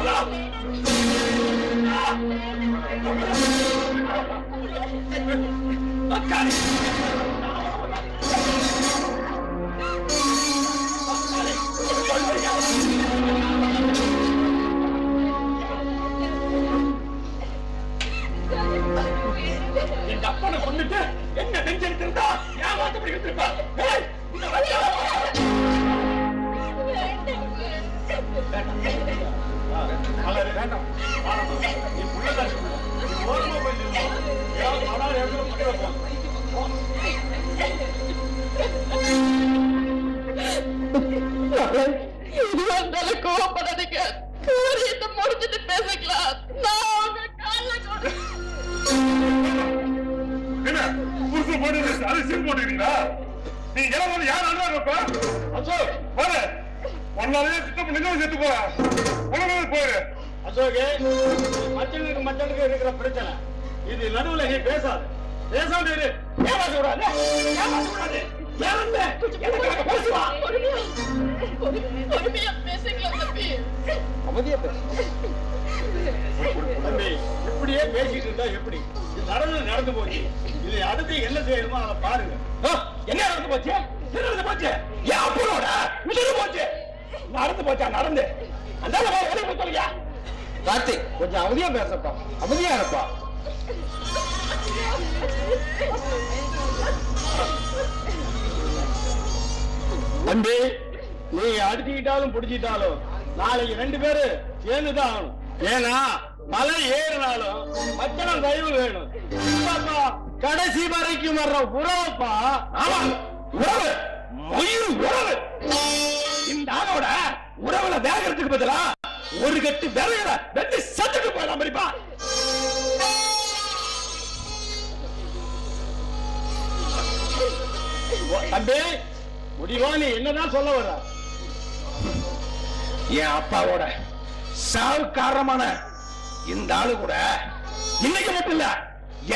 எங்க அப்பனை கொண்டுட்டு என்ன நெஞ்செடுத்து இருந்தா ஏமாத்தப்படி இருந்திருப்பா. இது வந்தாலும் கோவப்படாதீங்க. காரியத்தை முடிஞ்சிட்டு பேசிக்கலாம். நான் உங்க கால்ல என்ன புருஷன் போட்டு அரிசியம் போட்டுக்கிறீங்களா? நீ இளவரசி யார் அண்ணா அசோக் பாரு ஒன்னாலே திட்டம் பண்ணி செத்து போற உடனே போயிரு. அசோகே மச்சனுக்கு இருக்கிற பிரச்சனை இது நடுவுல நீ பேசாது இரு. ஏமாத்த கூடாது பொறுமையா பேசிக்கலாம் தம்பி. அமைதியா தம்பி இப்படியே பேசிட்டு இருந்தா எப்படி? இது நடந்து போச்சு. இது அடுத்து என்ன செய்யணுமோ அதை பாருங்க. என்ன நடந்து போச்சு? நடந்து போச்சு. ஏன் அப்பனோட உயிர் போச்சு. நடந்து போச்சா? நடந்து அந்த சொல்லியா கார்த்திக் கொஞ்சம் அமைதியா பேசப்பா. அமைதியா இருப்பா. தம்பி நீ அடிச்சுக்கிட்டாலும் பிடிச்சிட்டாலும் நாளைக்கு 2 பேரு சேர்ந்துதான் ஆகணும். ஏன்னா மலை ஏறினாலும் மச்சனம் தயவு வேணும். கடைசி வரைக்கும் வர்ற உறவுப்பா. ஆமா உறவு மயிறு உறவு. இந்த ஆளோட உறவுல வேகிறதுக்கு பதிலா ஒரு கட்டு விரையில வெட்டி சத்துட்டு போயிடலாம். மரிப்பா தம்பி முடிவா நீ என்னதான் சொல்ல வர? என் அப்பாவோட சாவு காரணமான இந்த ஆளு கூட இன்னைக்கு மட்டும் இல்ல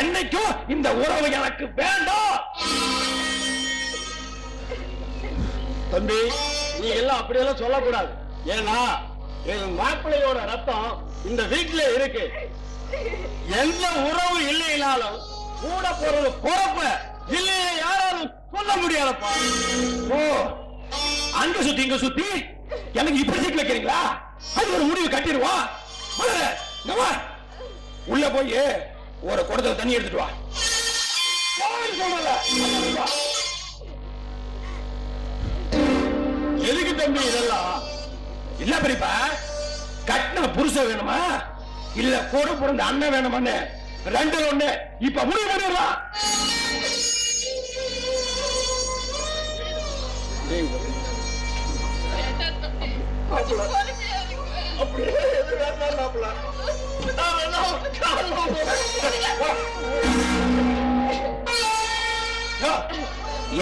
என்னைக்கும் இந்த உறவு எனக்கு வேண்டாம். தம்பி நீ எல்லாம் அப்படியெல்லாம் சொல்லக்கூடாது. ஏன்னா என் மாப்பிள்ளையோட ரத்தம் இந்த வீட்டுல இருக்கு. எந்த உறவு இல்லைனாலும் கூட போறது பொறப்ப இல்லையே யாராலும் சொல்ல முடியாதப்பா. ஓ அங்க சுத்தி இங்க சுத்தி எனக்கு இப்படி சீக்கிரம் வைக்கிறீங்களா? அது ஒரு முடிவு கட்டிடுவா. உள்ள போய் ஒரு குடத்துல தண்ணி எடுத்துட்டு வா. எதுக்கு தம்பி இதெல்லாம்? இல்ல பெரியப்பா கட்டின புருஷன் வேணுமா இல்ல கூட பிறந்த அண்ணன் வேணுமான்னு 2 ஒண்ணு இப்ப முடிவு பண்ணிடலாம்.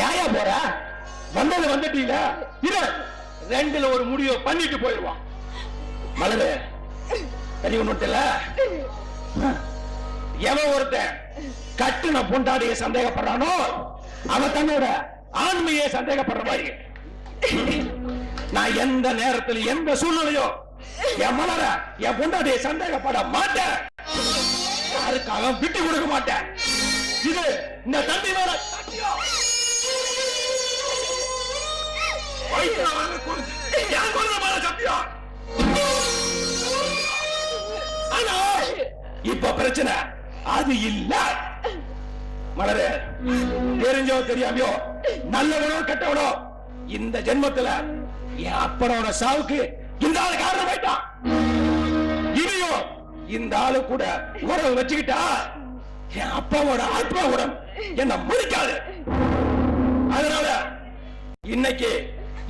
ஏயா போற? வந்தது வந்துட்டீல 2ல ஒரு முடிவை பண்ணிட்டு போயிடுவான். மலரு சரி ஒண்ணுல எவன் ஒருத்தன் கட்டுன பொண்டாடிய சந்தேகப்படுறானோ அவன் தன்னோட ஆண்மையை சந்தேகப்படுற மாதிரி நான் எந்த நேரத்தில் எந்த சூழ்நிலையோ என் மலர என் பொண்டாடியை சந்தேகப்பட மாட்டேன். யாருக்காக விட்டு கொடுக்க மாட்டேன். இது இந்த தண்ணி மேல சத்தியம். இப்ப பிரச்சனை அது இல்ல. மலரு தெரிஞ்சோ தெரியாமையோ நல்லவனோ கெட்டவனோ இந்த ஜென்மத்துல என் அப்பனோட சாவுக்கு இந்த ஆளு காரணமாயிட்டான். இனியும் இந்த ஆளு கூட உறவு வச்சுக்கிட்டா என் அப்பாவோட ஆத்மாவுடன் என்ன முடிக்காது. அதனால இன்னைக்கு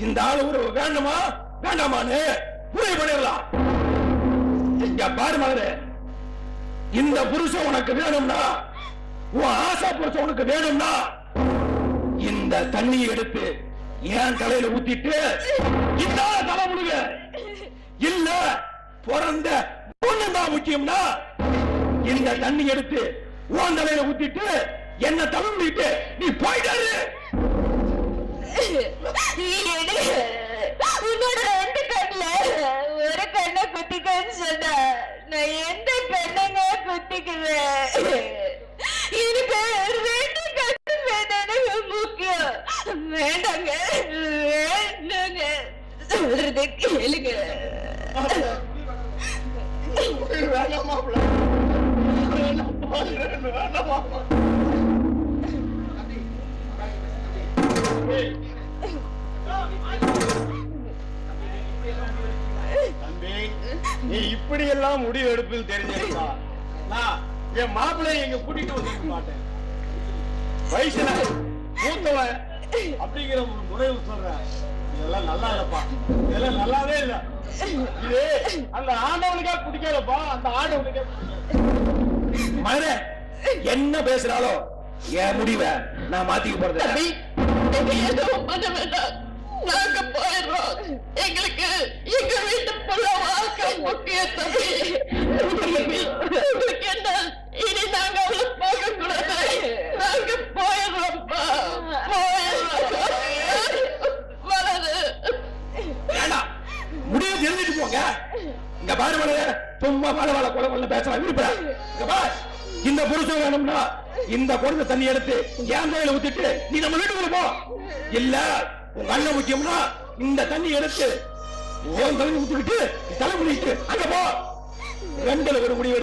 இந்த ஆளு உறவு வேண்டுமா வேண்டாமான்னு முடிவு பண்ணிடலாம். பாரு மலரு இந்த புருஷன் உனக்கு வேணும்னா உன் ஆசா புருஷன் உனக்கு வேணும்னா இந்த தண்ணியை எடுத்து என் தலையில ஊத்திட்டு இந்த தலை முழுக இல்ல பிறந்த பொண்ணுதான் முக்கியம்னா இந்த தண்ணி எடுத்து உன் தலையில ஊத்திட்டு என்ன தலை முடிட்டு நீ போயிட்டாரு. உன்னோட 2 கண்ணுல ஒரு கண்ணை குத்திக்கன்னு நான் எந்த பெண்ணுங்க குத்திக்குவேன்? எனக்கு ரெண்டு கட்டும் எனக்கு முக்கியம். வேண்டாங்க வேண்டாங்க, சொல்றத கேளுங்க. வேணாம் மாப்பிள்ள, வேணாம் மாமா. தம்பி, நீ இப்படி எல்லாம் முடிவு எடுப்பில் தெரிஞ்சிருக்கா? நான் என் மாப்பிள்ளைய இங்க கூட்டிட்டு வந்திருக்க மாட்டேன். வயசுல மூத்தவன் அப்படிங்கிற ஒரு முறைவு சொல்றேன். இதெல்லாம் நல்லா இல்லப்பா, இதெல்லாம் நல்லாவே இல்ல. இது அந்த ஆண்டவனுக்கா குடிக்காதப்பா, அந்த ஆண்டவனுக்கே மகனே, என்ன பேசுறாலும் என் முடிவை நான் மாத்திக்க போறது. எதுவும் பண்ண வேண்டாம், நாங்க போயிடுறோம். எங்களுக்கு எங்க வீட்டு புள்ள வாழ்க்கை முக்கியம் தம்பி. உங்களுக்கு என்ன, இனி நாங்க அவளை பார்க்க கூடாது. நாங்க போயிடுறோம்ப்பா, போயிடுறோம். வராது. வேண்டாம், முடிவு தெரிஞ்சுட்டு போங்க. இங்க பாரு மனதே, சும்மா மழை கொலை கொள்ள பேசலாம் விருப்பம். இங்க பாரு, இந்த புருஷன் வேணும்னா இந்த குழந்தை தண்ணி எடுத்து என் கையில ஊத்திட்டு நீ நம்ம வீட்டுக்குள்ள போ. இல்ல உங்க அண்ணன் முக்கியம்னா இந்த தண்ணி எடுத்து உன் தலையை ஊத்திக்கிட்டு தலை முடிட்டு அங்க போ. ரெண்டுல ஒரு முடிவு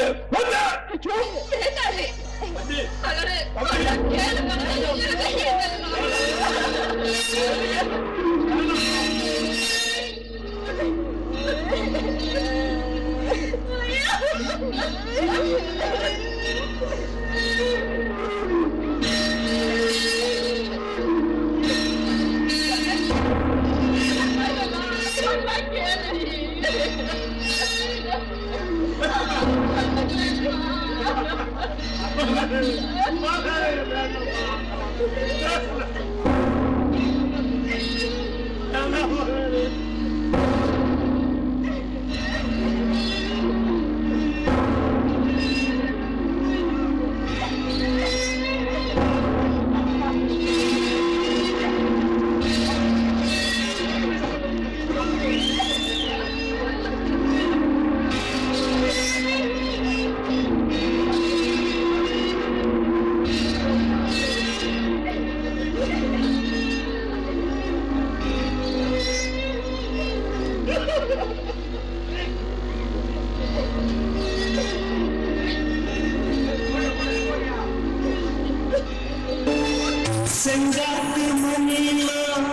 செங்காட்டு மணிலாம்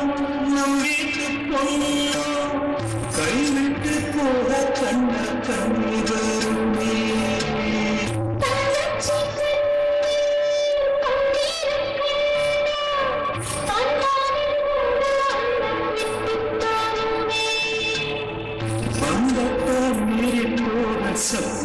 நம் வீட்டு பொண்ணும் கைவிட்டு போக கண்ண கண்ணி வருமே. வந்தப்ப மீறி போக சத்த